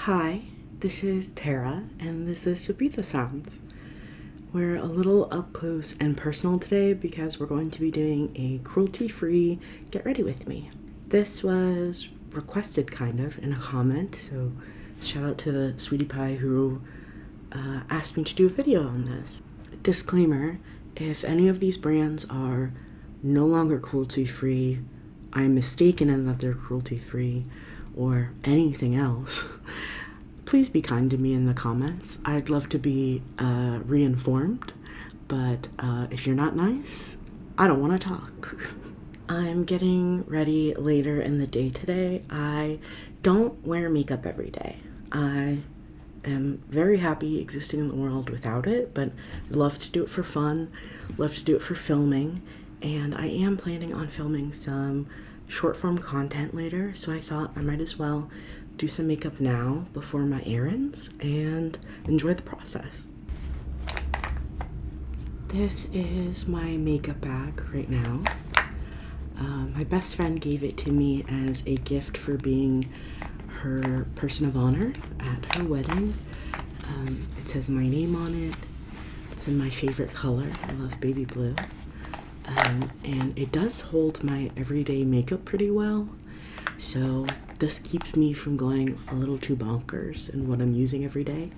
Hi, this is Tara, and this is Sopita Sounds. We're a little up close and personal today because we're going to be doing a cruelty-free Get Ready With Me. This was requested kind of in a comment, so shout out to the sweetie pie who asked me to do a video on this. Disclaimer, if any of these brands are no longer cruelty-free, I'm mistaken in that they're cruelty-free, or anything else, please be kind to me in the comments. I'd love to be re-informed, but if you're not nice, I don't want to talk. I'm getting ready later in the day today. I don't wear makeup every day. I am very happy existing in the world without it, but I love to do it for fun, love to do it for filming, and I am planning on filming some short form content later, so I thought I might as well do some makeup now before my errands and enjoy the process. This is my makeup bag right now. My best friend gave it to me as a gift for being her person of honor at her wedding. It says my name on it. It's in my favorite color. I love baby blue. And it does hold my everyday makeup pretty well, so this keeps me from going a little too bonkers in what I'm using every day.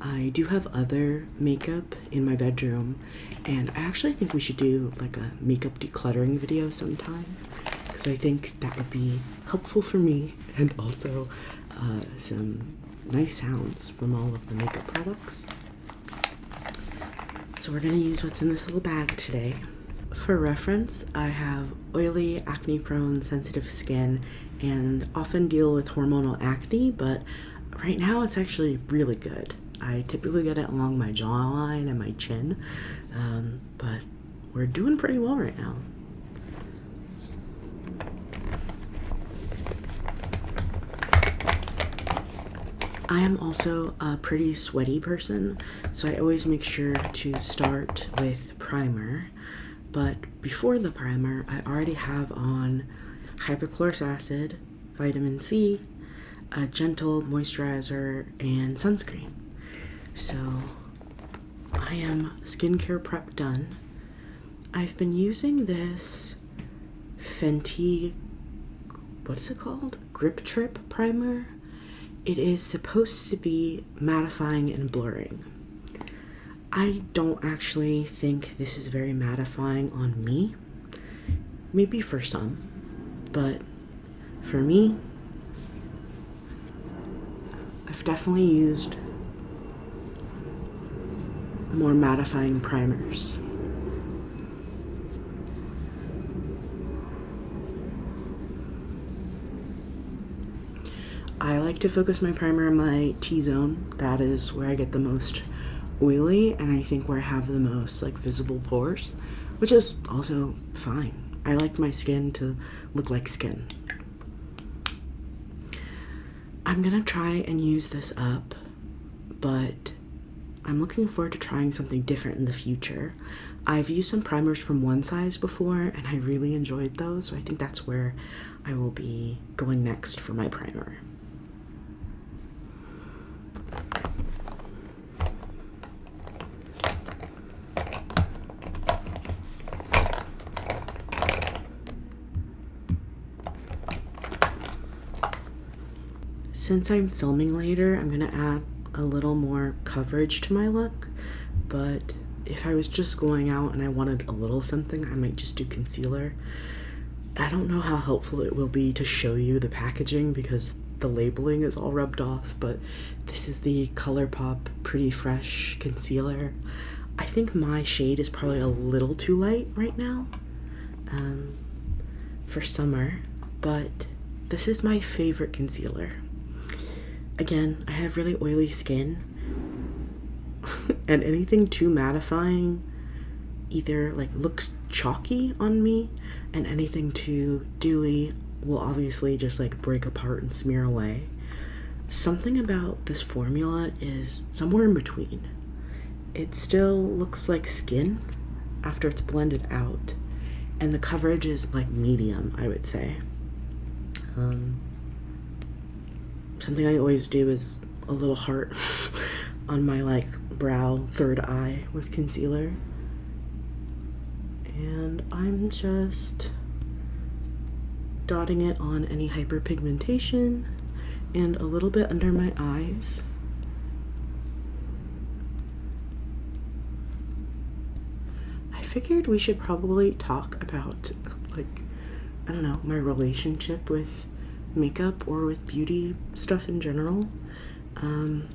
I do have other makeup in my bedroom, and I actually think we should do like a makeup decluttering video sometime, because I think that would be helpful for me, and also some nice sounds from all of the makeup products. So we're going to use what's in this little bag today. For reference, I have oily, acne-prone, sensitive skin and often deal with hormonal acne, but right now it's actually really good. I typically get it along my jawline and my chin, but we're doing pretty well right now. I am also a pretty sweaty person, so I always make sure to start with primer. But before the primer, I already have on hypochlorous acid, vitamin C, a gentle moisturizer, and sunscreen. So I am skincare prep done. I've been using this Fenty, what is it called? Grip Trip primer. It is supposed to be mattifying and blurring. I don't actually think this is very mattifying on me. Maybe for some, but for me, I've definitely used more mattifying primers. I like to focus my primer in my T-zone. That is where I get the most oily, and I think where I have the most like visible pores, which is also fine. I like my skin to look like skin. I'm gonna try and use this up, but I'm looking forward to trying something different in the future. I've used some primers from One Size before, and I really enjoyed those, so I think that's where I will be going next for my primer. Since I'm filming later, I'm gonna add a little more coverage to my look, but if I was just going out and I wanted a little something, I might just do concealer. I don't know how helpful it will be to show you the packaging because the labeling is all rubbed off, but this is the ColourPop Pretty Fresh Concealer. I think my shade is probably a little too light right now for summer, but this is my favorite concealer. Again, I have really oily skin, and anything too mattifying either like looks chalky on me, and anything too dewy will obviously just like break apart and smear away. Something about this formula is somewhere in between. It still looks like skin after it's blended out, and the coverage is like medium, I would say. something I always do is a little heart on my like brow, third eye with concealer. And I'm just dotting it on any hyperpigmentation and a little bit under my eyes. I figured we should probably talk about, like, I don't know, my relationship with makeup or with beauty stuff in general. I'm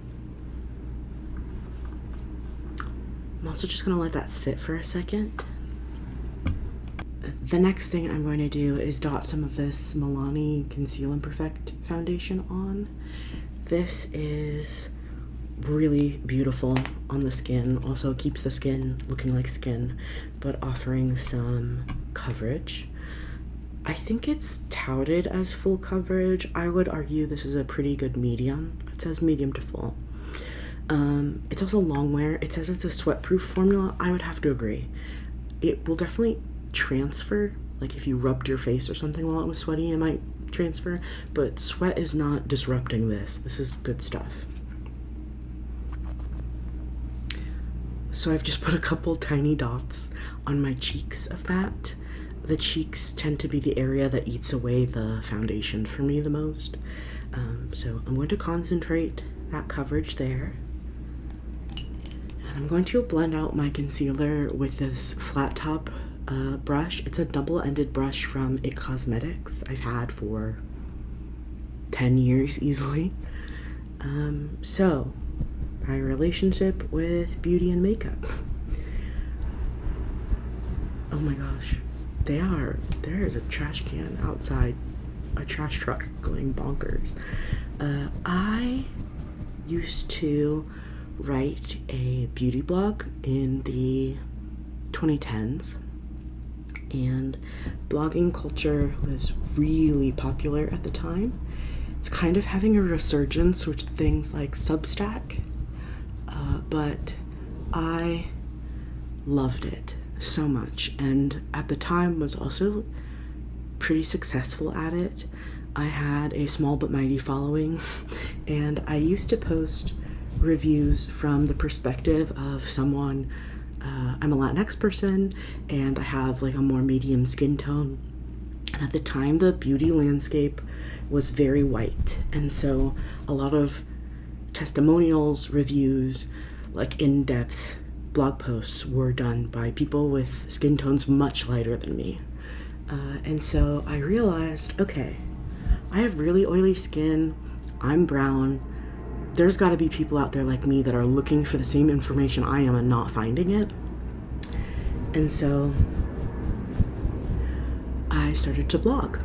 also just gonna let that sit for a second. The next thing I'm going to do is dot some of this Milani Conceal and Perfect foundation on. This is really beautiful on the skin. Also keeps the skin looking like skin, but offering some coverage. I think it's touted as full coverage. I would argue this is a pretty good medium. It says medium to full. It's also long wear. It says it's a sweat-proof formula. I would have to agree. It will definitely transfer. Like if you rubbed your face or something while it was sweaty, it might transfer. But sweat is not disrupting this. This is good stuff. So I've just put a couple tiny dots on my cheeks of that. The cheeks tend to be the area that eats away the foundation for me the most. So I'm going to concentrate that coverage there. And I'm going to blend out my concealer with this flat top brush. It's a double-ended brush from It Cosmetics. I've had for 10 years easily. So my relationship with beauty and makeup. Oh my gosh. There is a trash can outside, a trash truck going bonkers. I used to write a beauty blog in the 2010s, and blogging culture was really popular at the time. It's kind of having a resurgence with things like Substack, but I loved it so much, and at the time was also pretty successful at it. I had a small but mighty following, and I used to post reviews from the perspective of someone, I'm a Latinx person, and I have like a more medium skin tone, and at the time the beauty landscape was very white, and so a lot of testimonials, reviews, like in-depth blog posts were done by people with skin tones much lighter than me. And so I realized, okay, I have really oily skin, I'm brown, there's gotta be people out there like me that are looking for the same information I am and not finding it. And so I started to blog.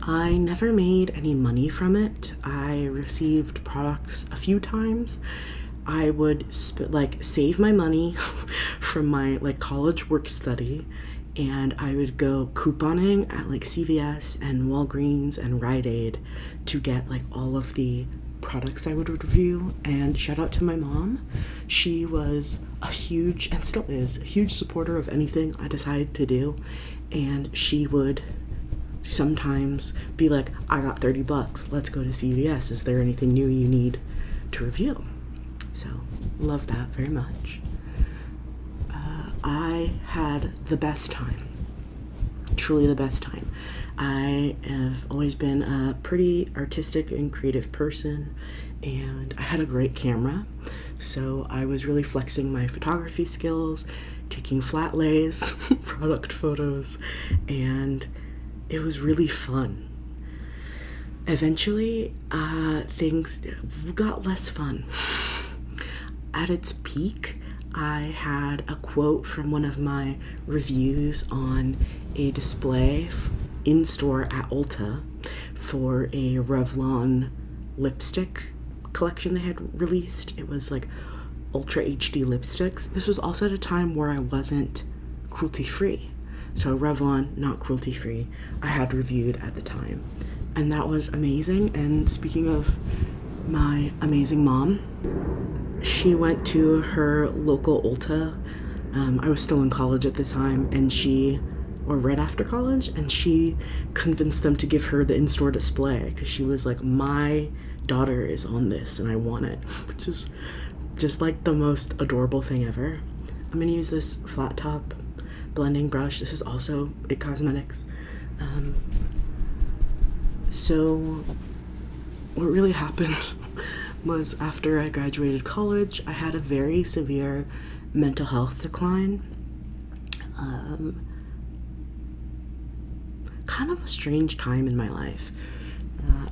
I never made any money from it. I received products a few times. I would save my money from my like college work study, and I would go couponing at like CVS and Walgreens and Rite Aid to get like all of the products I would review. And shout out to my mom. She was a huge, and still is, a huge supporter of anything I decide to do, and she would sometimes be like, I got $30, let's go to CVS, is there anything new you need to review? So love that very much. I had the best time, truly the best time. I have always been a pretty artistic and creative person, and I had a great camera, so I was really flexing my photography skills, taking flat lays, product photos, and it was really fun. Eventually, things got less fun. At its peak, I had a quote from one of my reviews on a display in store at Ulta for a Revlon lipstick collection they had released. It was like Ultra HD lipsticks. This was also at a time where I wasn't cruelty-free. So Revlon, not cruelty-free, I had reviewed at the time. And that was amazing. And speaking of my amazing mom, she went to her local Ulta. I was still in college at the time, or right after college, and she convinced them to give her the in-store display because she was like, my daughter is on this and I want it, which is just like the most adorable thing ever. I'm gonna use this flat top blending brush. This is also IT Cosmetics. So what really happened was after I graduated college, I had a very severe mental health decline. Kind of a strange time in my life.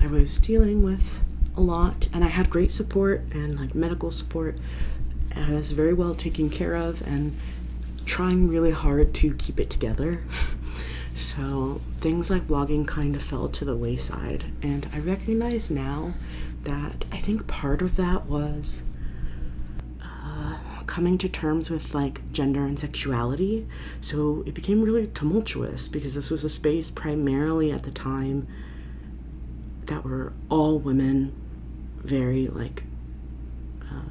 I was dealing with a lot, and I had great support and like medical support. I was very well taken care of and trying really hard to keep it together. So things like blogging kind of fell to the wayside, and I recognize now that I think part of that was coming to terms with like gender and sexuality. So it became really tumultuous because this was a space primarily at the time that were all women, very like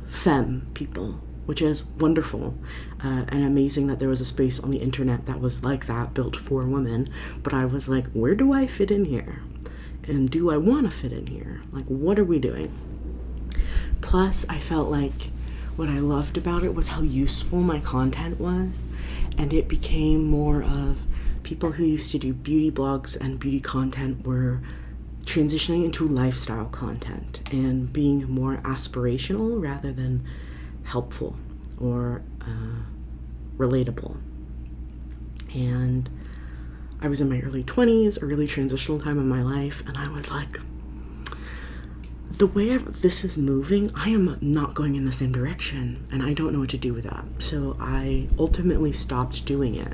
femme people, which is wonderful and amazing that there was a space on the internet that was like that, built for women. But I was like, where do I fit in here? And do I want to fit in here? Like, what are we doing? Plus, I felt like what I loved about it was how useful my content was, and it became more of people who used to do beauty blogs and beauty content were transitioning into lifestyle content and being more aspirational rather than helpful or relatable. And I was in my early 20s, a really transitional time in my life, and I was like, the way this is moving, I am not going in the same direction, and I don't know what to do with that. So I ultimately stopped doing it.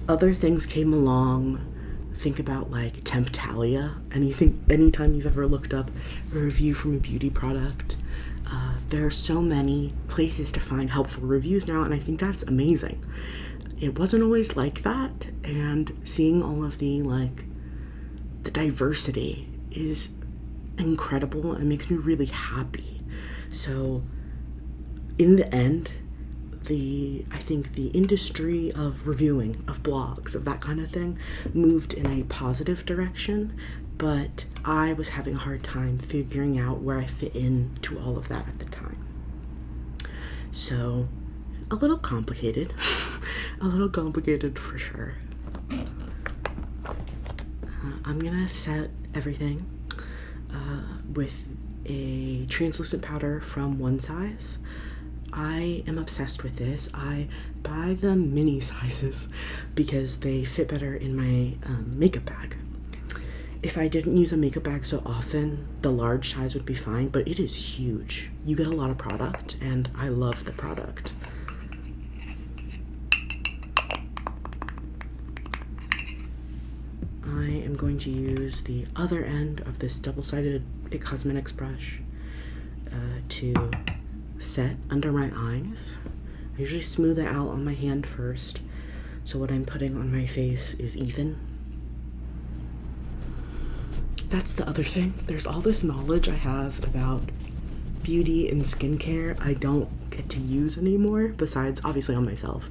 Other things came along. Think about like Temptalia. Anytime you've ever looked up a review from a beauty product, there are so many places to find helpful reviews now, and I think that's amazing. It wasn't always like that, and seeing all of the diversity is incredible and makes me really happy. So in the end, I think the industry of reviewing, of blogs, of that kind of thing moved in a positive direction, but I was having a hard time figuring out where I fit into all of that at the time. So a little complicated. A little complicated for sure. I'm gonna set everything with a translucent powder from One Size. I am obsessed with this. I buy the mini sizes because they fit better in my makeup bag. If I didn't use a makeup bag so often, the large size would be fine, but it is huge. You get a lot of product, and I love the product. I am going to use the other end of this double-sided IT Cosmetics brush to set under my eyes. I usually smooth it out on my hand first, so what I'm putting on my face is even. That's the other thing. There's all this knowledge I have about beauty and skincare I don't get to use anymore, besides obviously on myself.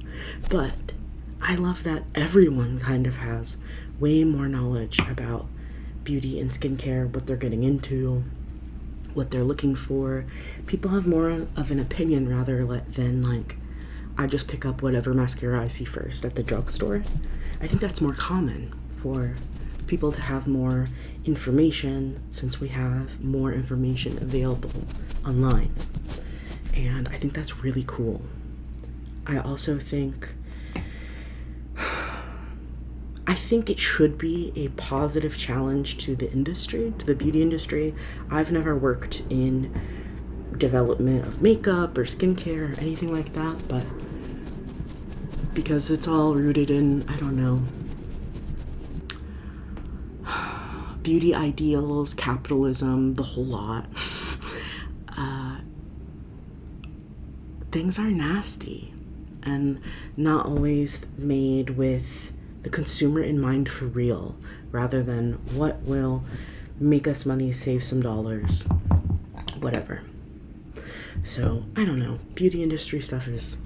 But I love that everyone kind of has way more knowledge about beauty and skincare, what they're getting into, what they're looking for. People have more of an opinion rather than like, I just pick up whatever mascara I see first at the drugstore. I think that's more common for people to have more information, since we have more information available online. And I think that's really cool. I also think it should be a positive challenge to the industry, to the beauty industry. I've never worked in development of makeup or skincare or anything like that, but because it's all rooted in, I don't know, beauty ideals, capitalism, the whole lot. Things are nasty and not always made with the consumer in mind for real, rather than what will make us money, save some dollars, whatever. So, I don't know. Beauty industry stuff is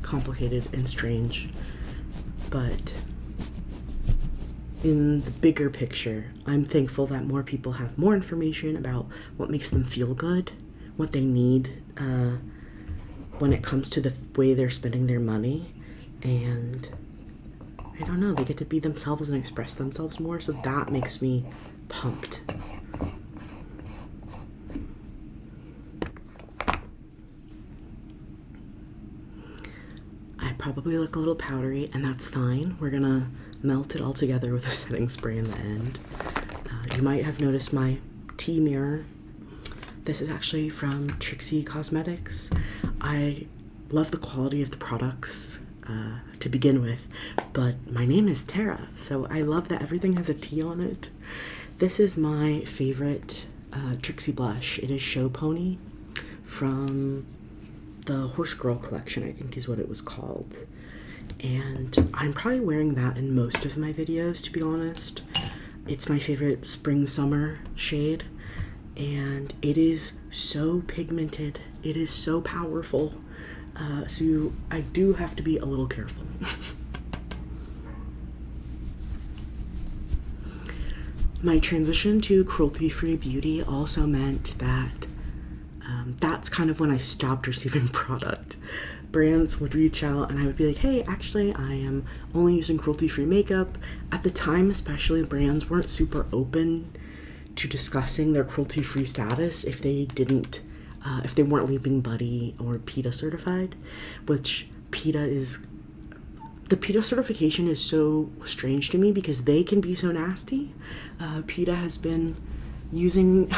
complicated and strange, but in the bigger picture, I'm thankful that more people have more information about what makes them feel good, what they need when it comes to the way they're spending their money, and I don't know, they get to be themselves and express themselves more, so that makes me pumped. I probably look a little powdery, and that's fine. We're gonna melt it all together with a setting spray in the end. You might have noticed my tea mirror. This is actually from Trixie Cosmetics. I love the quality of the products to begin with, but my name is Tara, so I love that everything has a T on it. This is my favorite Trixie blush. It is Show Pony from the Horse Girl collection, I think is what it was called. And I'm probably wearing that in most of my videos, to be honest. It's my favorite spring-summer shade, and it is so pigmented. It is so powerful. So I do have to be a little careful. My transition to cruelty-free beauty also meant that that's kind of when I stopped receiving product. Brands would reach out and I would be like, hey, actually, I am only using cruelty-free makeup. At the time, especially, brands weren't super open to discussing their cruelty-free status if they weren't Leaping Buddy or PETA certified, which the PETA certification is so strange to me because they can be so nasty. PETA has been using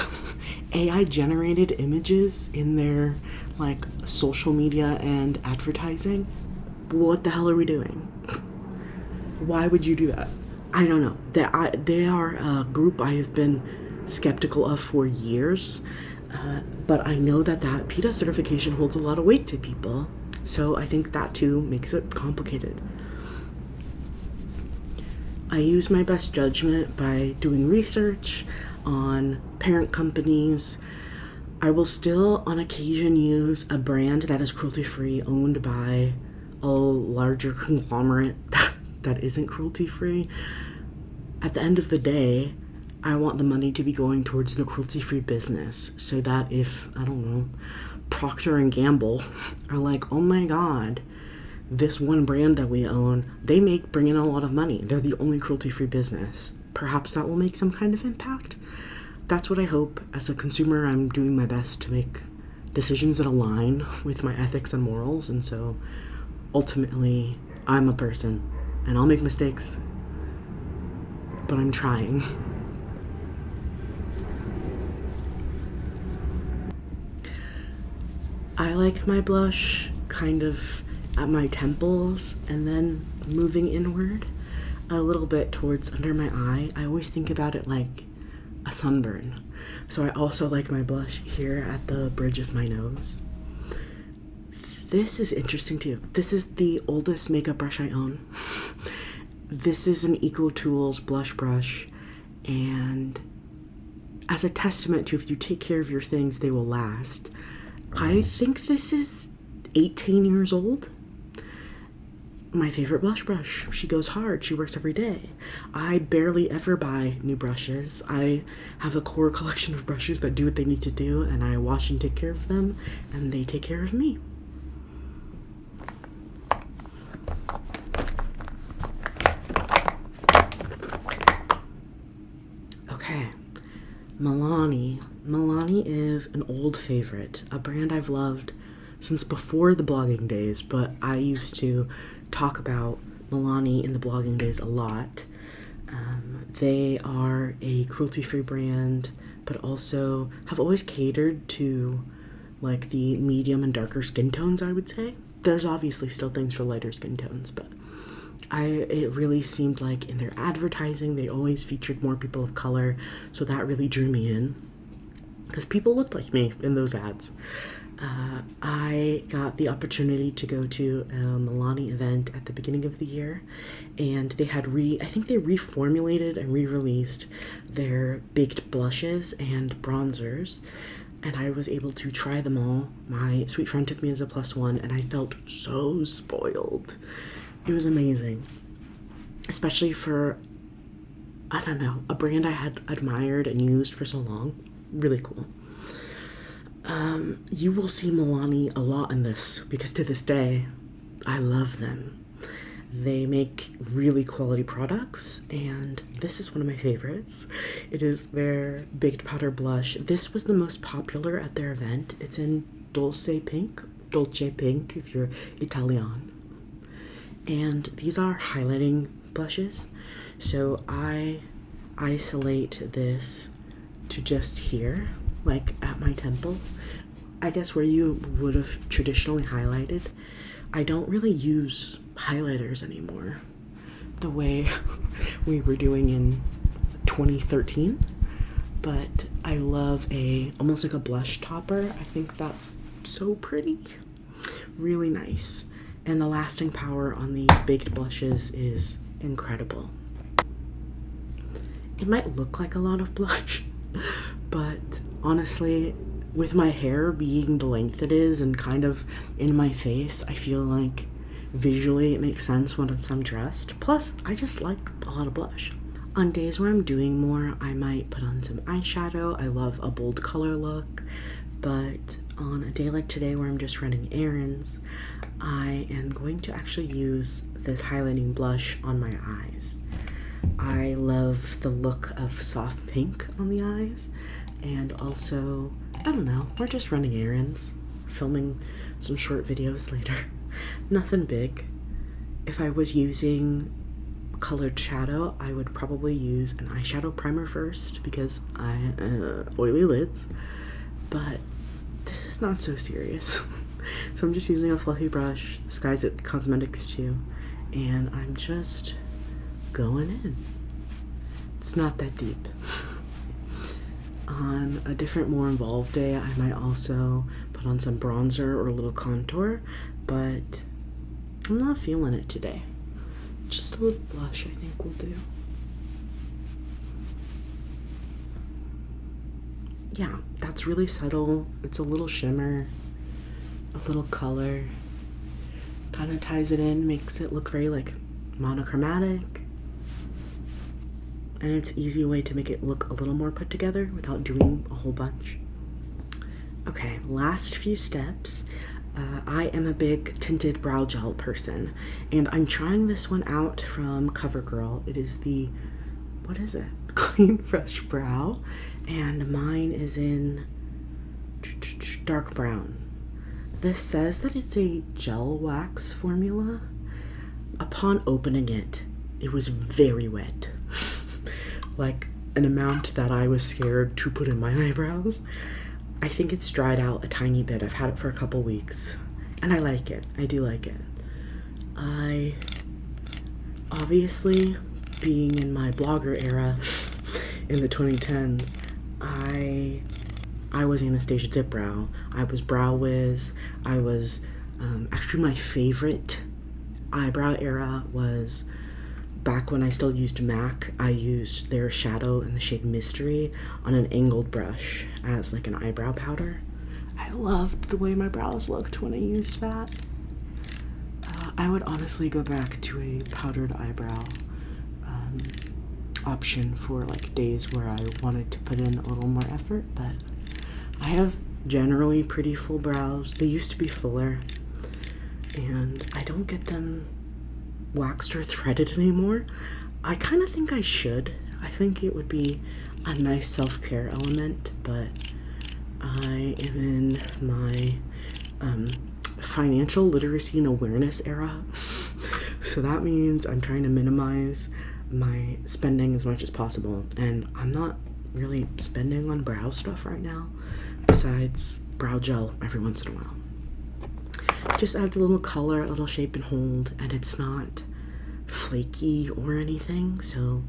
AI generated images in their social media and advertising. What the hell are we doing? Why would you do that? I don't know. They are a group I have been skeptical of for years, but I know that PETA certification holds a lot of weight to people, so I think that too makes it complicated. I use my best judgment by doing research on parent companies. I will still on occasion use a brand that is cruelty-free owned by a larger conglomerate that isn't cruelty-free. At the end of the day, I want the money to be going towards the cruelty-free business, so that if, I don't know, Procter and Gamble are like, oh my god, this one brand that we own, they bring in a lot of money. They're the only cruelty-free business. Perhaps that will make some kind of impact. That's what I hope. As a consumer, I'm doing my best to make decisions that align with my ethics and morals, and so ultimately, I'm a person, and I'll make mistakes, but I'm trying. I like my blush kind of at my temples and then moving inward a little bit towards under my eye. I always think about it like a sunburn. So I also like my blush here at the bridge of my nose. This is interesting too. This is the oldest makeup brush I own. This is an Eco Tools blush brush, and as a testament to if you take care of your things, they will last. I think this is 18 years old. My favorite blush brush. She goes hard. She works every day. I barely ever buy new brushes. I have a core collection of brushes that do what they need to do, and I wash and take care of them, and they take care of me. Okay, Milani. Milani is an old favorite, a brand I've loved since before the blogging days, but I used to talk about Milani in the blogging days a lot. They are a cruelty-free brand, but also have always catered to the medium and darker skin tones, I would say. There's obviously still things for lighter skin tones, but it really seemed like in their advertising they always featured more people of color, so that really drew me in because people looked like me in those ads. I got the opportunity to go to a Milani event at the beginning of the year, and they had I think they reformulated and re-released their baked blushes and bronzers. and I was able to try them all. My sweet friend took me as a +1, and I felt so spoiled. It was amazing, especially for, I don't know, a brand I had admired and used for so long. Really cool. You will see Milani a lot in this, because to this day, I love them. They make really quality products, and this is one of my favorites. It is their baked powder blush. This was the most popular at their event. It's in Dolce Pink if you're Italian. And these are highlighting blushes. So I isolate this to just here, like at my temple, I guess where you would have traditionally highlighted. I don't really use highlighters anymore the way we were doing in 2013, but I love almost like a blush topper. I think that's so pretty, really nice, and the lasting power on these baked blushes is incredible. It might look like a lot of blush, but honestly, with my hair being the length it is and kind of in my face, I feel like visually it makes sense when I'm dressed. Plus, I just like a lot of blush. On days where I'm doing more, I might put on some eyeshadow. I love a bold color look, but on a day like today where I'm just running errands, I am going to actually use this highlighting blush on my eyes. I love the look of soft pink on the eyes, and also, I don't know, we're just running errands, filming some short videos later. Nothing big. If I was using colored shadow, I would probably use an eyeshadow primer first because I oily lids, but this is not so serious. So I'm just using a fluffy brush, this guy's at Cosmetics too, and I'm just going in. It's not that deep. On a different, more involved day, I might also put on some bronzer or a little contour, but I'm not feeling it today. Just a little blush I think will do. Yeah, that's really subtle. It's a little shimmer, a little color. Kind of ties it in, makes it look very like monochromatic. And it's an easy way to make it look a little more put together without doing a whole bunch. Okay, last few steps. I am a big tinted brow gel person, and I'm trying this one out from CoverGirl. It is the, what is it? Clean Fresh Brow, and mine is in dark brown. This says that it's a gel wax formula. Upon opening it, it was very wet. Like an amount that I was scared to put in my eyebrows. I think it's dried out a tiny bit. I've had it for a couple weeks, and I like it. I do like it. I, obviously, being in my blogger era in the 2010s, I was Anastasia Dip Brow. I was Brow Wiz. I was, actually my favorite eyebrow era was back when I still used MAC. I used their shadow in the shade Mystery on an angled brush as like an eyebrow powder. I loved the way my brows looked when I used that. I would honestly go back to a powdered eyebrow option for like days where I wanted to put in a little more effort, but I have generally pretty full brows. They used to be fuller, and I don't get them waxed or threaded anymore. I kind of think I should. I think it would be a nice self-care element, but I am in my financial literacy and awareness era. So that means I'm trying to minimize my spending as much as possible, and I'm not really spending on brow stuff right now besides brow gel every once in a while. Just adds a little color, a little shape and hold, and it's not flaky or anything, so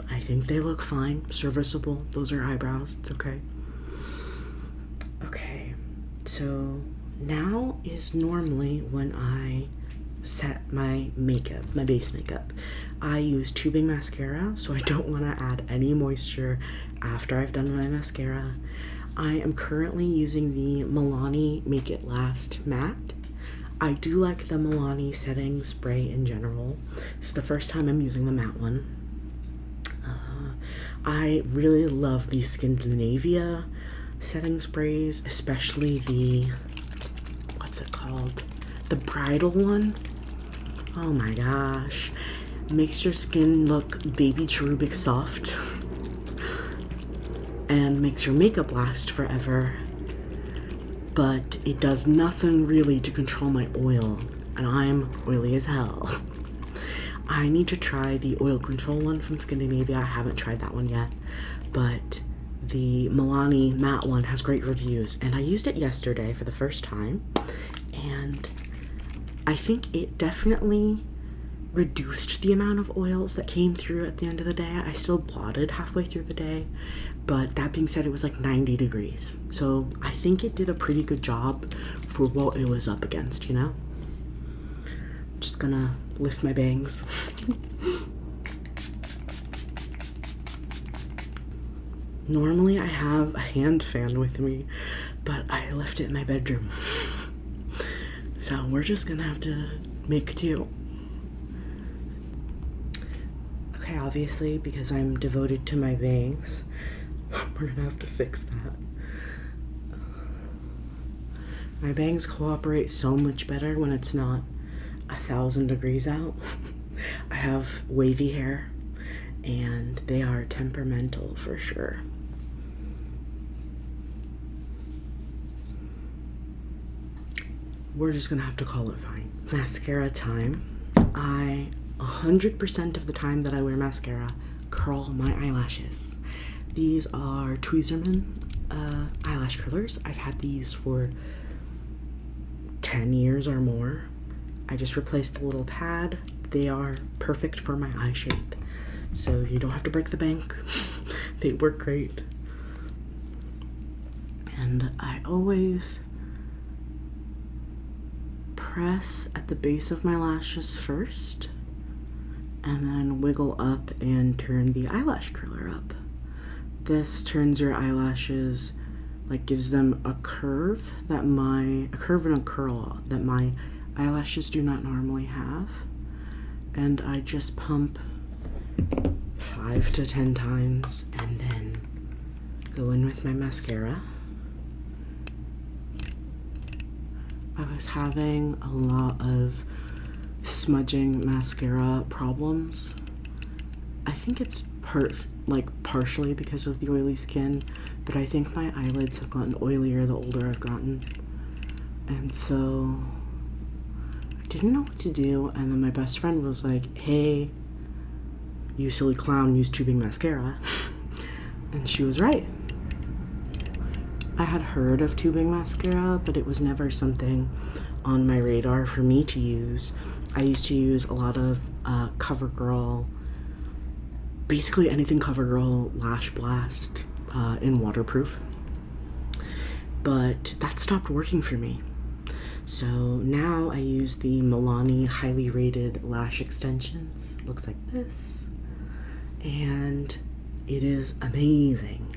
I think they look fine, serviceable. Those are eyebrows, it's okay. Okay, so now is normally when I set my makeup, my base makeup. I use tubing mascara, so I don't want to add any moisture after I've done my mascara. I am currently using the Milani Make It Last matte. I do like the Milani setting spray in general. It's the first time I'm using the matte one. I really love the Scandinavia setting sprays, especially the, what's it called? The bridal one. Oh my gosh. Makes your skin look baby cherubic soft and makes your makeup last forever. But it does nothing really to control my oil, and I'm oily as hell. I need to try the oil control one from Scandinavia. I haven't tried that one yet, but the Milani matte one has great reviews, and I used it yesterday for the first time, and I think it definitely reduced the amount of oils that came through at the end of the day. I still blotted halfway through the day, but that being said, it was like 90 degrees. So I think it did a pretty good job for what it was up against, you know? Just gonna lift my bangs. Normally I have a hand fan with me, but I left it in my bedroom. So we're just gonna have to make do. Okay, obviously, because I'm devoted to my bangs, we're gonna have to fix that. My bangs cooperate so much better when it's not 1,000 degrees out. I have wavy hair, and they are temperamental for sure. We're just gonna have to call it fine. Mascara time. I 100% of the time that I wear mascara curl my eyelashes. These are Tweezerman eyelash curlers. I've had these for 10 years or more. I just replaced the little pad. They are perfect for my eye shape, so you don't have to break the bank. They work great. And I always press at the base of my lashes first, and then wiggle up and turn the eyelash curler up. This turns your eyelashes, like gives them a curve and a curl that my eyelashes do not normally have. And I just pump 5 to 10 times and then go in with my mascara. I was having a lot of smudging mascara problems. I think it's partially because of the oily skin, but I think my eyelids have gotten oilier the older I've gotten. And so I didn't know what to do, and then my best friend was like, hey, you silly clown, use tubing mascara. And she was right. I had heard of tubing mascara, but it was never something on my radar for me to use. I used to use a lot of CoverGirl, basically anything CoverGirl Lash Blast in waterproof. But that stopped working for me. So now I use the Milani highly rated lash extensions. Looks like this. And it is amazing.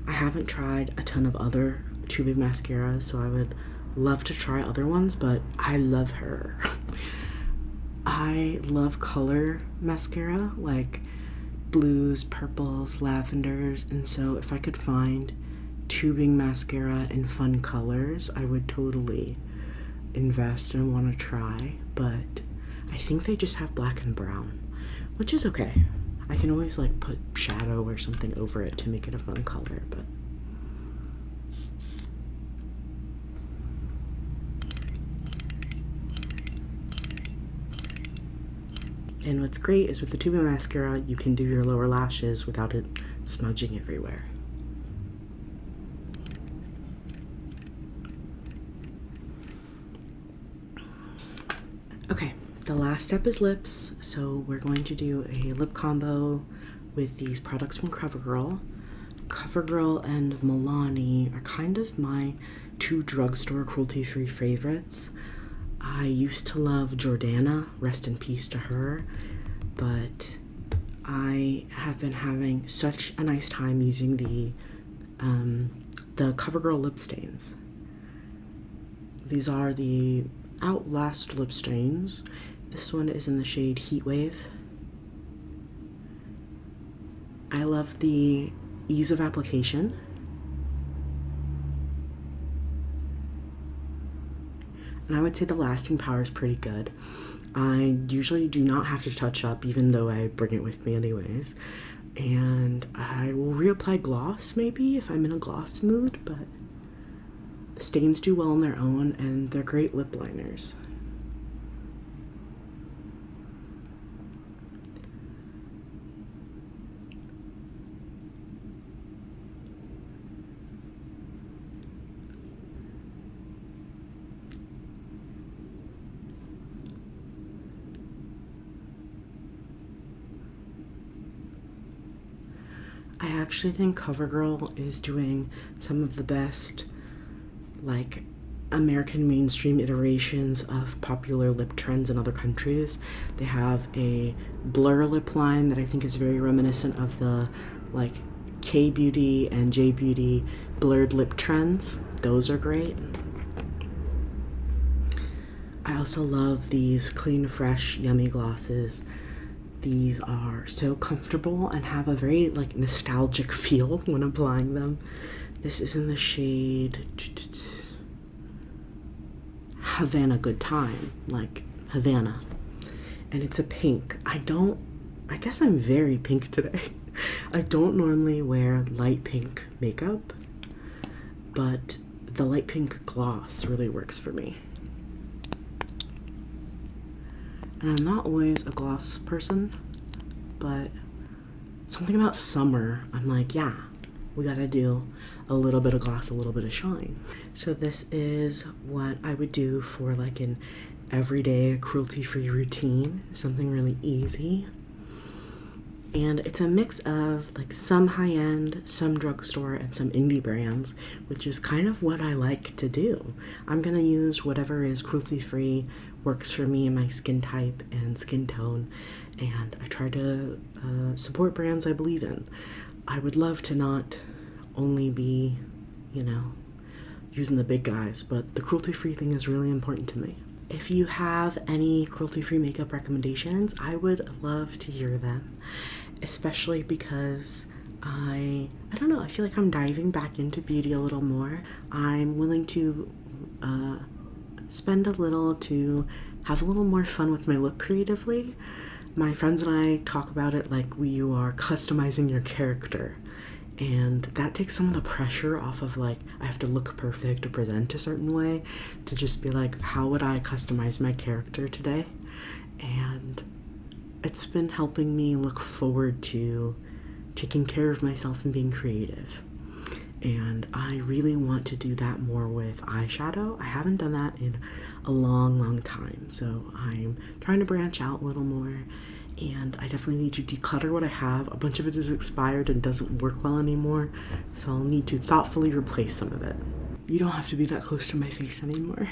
I haven't tried a ton of other tubing mascaras, so I would love to try other ones, but I love her. I love color mascara, like blues, purples, lavenders, and so if I could find tubing mascara in fun colors, I would totally invest and want to try, but I think they just have black and brown, which is okay. I can always like put shadow or something over it to make it a fun color, but and what's great is with the tubing mascara, you can do your lower lashes without it smudging everywhere. Okay, the last step is lips, so we're going to do a lip combo with these products from CoverGirl. CoverGirl and Milani are kind of my two drugstore cruelty-free favorites. I used to love Jordana, rest in peace to her, but I have been having such a nice time using the the CoverGirl lip stains. These are the Outlast lip stains. This one is in the shade Heat Wave. I love the ease of application. And I would say the lasting power is pretty good. I usually do not have to touch up, even though I bring it with me anyways. And I will reapply gloss maybe if I'm in a gloss mood, but the stains do well on their own and they're great lip liners. I actually think CoverGirl is doing some of the best, like, American mainstream iterations of popular lip trends in other countries. They have a blur lip line that I think is very reminiscent of the, like, K-beauty and J-beauty blurred lip trends. Those are great. I also love these clean, fresh, yummy glosses. These are so comfortable and have a very like nostalgic feel when applying them. This is in the shade Havana Good Time, like Havana. And it's a pink. I guess I'm very pink today. I don't normally wear light pink makeup, but the light pink gloss really works for me. And I'm not always a gloss person, but something about summer, I'm like, yeah, we gotta do a little bit of gloss, a little bit of shine. So this is what I would do for like an everyday cruelty-free routine, something really easy. And it's a mix of like some high-end, some drugstore, and some indie brands, which is kind of what I like to do. I'm gonna use whatever is cruelty-free, works for me and my skin type and skin tone, and I try to support brands I believe in. I would love to not only be, you know, using the big guys, but the cruelty-free thing is really important to me. If you have any cruelty-free makeup recommendations, I would love to hear them, especially because I don't know, I feel like I'm diving back into beauty a little more. I'm willing to spend a little to have a little more fun with my look creatively. My friends and I talk about it like you are customizing your character. And that takes some of the pressure off of like, I have to look perfect or present a certain way, to just be like, how would I customize my character today? And it's been helping me look forward to taking care of myself and being creative. And I really want to do that more with eyeshadow. I haven't done that in a long time. So I'm trying to branch out a little more. And I definitely need to declutter what I have. A bunch of it is expired and doesn't work well anymore, so I'll need to thoughtfully replace some of it. You don't have to be that close to my face anymore.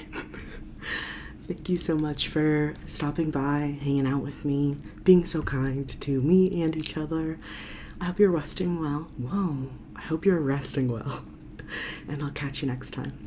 Thank you so much for stopping by, hanging out with me, being so kind to me and each other. I hope you're resting well. Whoa, I hope you're resting well. And I'll catch you next time.